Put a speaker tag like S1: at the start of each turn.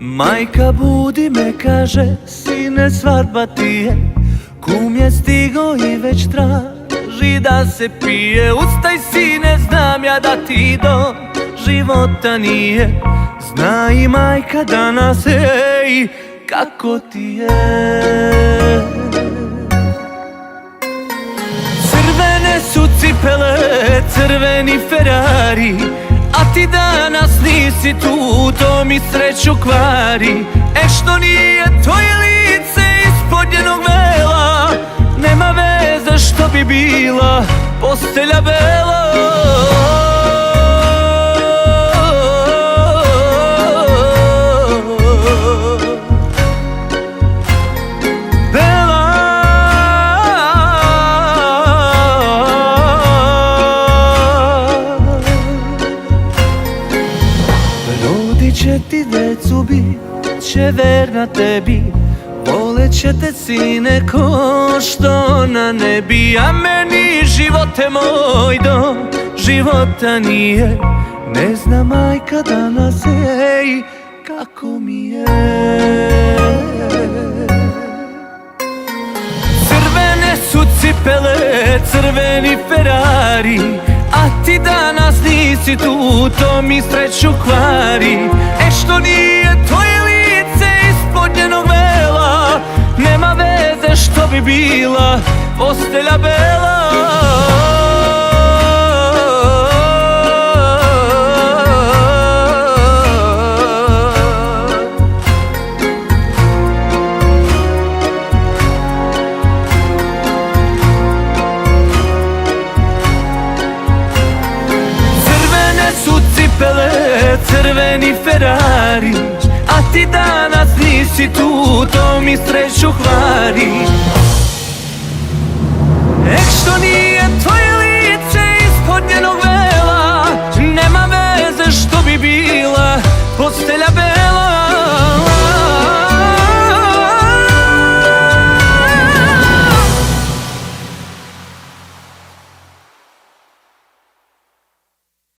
S1: Majka budi me, kaže, sine, svadba ti je. Kum je stigo i već traži da se pije. Ustaj, sine, znam ja da ti do života nije. Zna i majka danas, ej, kako ti je. Crvene su cipele, crveni Ferrari, a ti danas nisi tu, to mi sreću kvari. Što nije tvoje lice ispod njenog vela, nema veze što bi bila postelja bela. Će ti decu, bit će verna tebi, voleće te, sine, ko što na nebi. A meni, živote moj, do života nije. Ne zna majka danas, ej, kako mi je. Crvene su cipele, crveni Ferrari, a ti danas nisi tu, to mi sreću kvari. Što nije tvoje lice ispod njenog vela, nema veze što bi bila postelja bela. Crveni Ferrari, a ti danas nisi tu, to mi sreću kvari. Što nije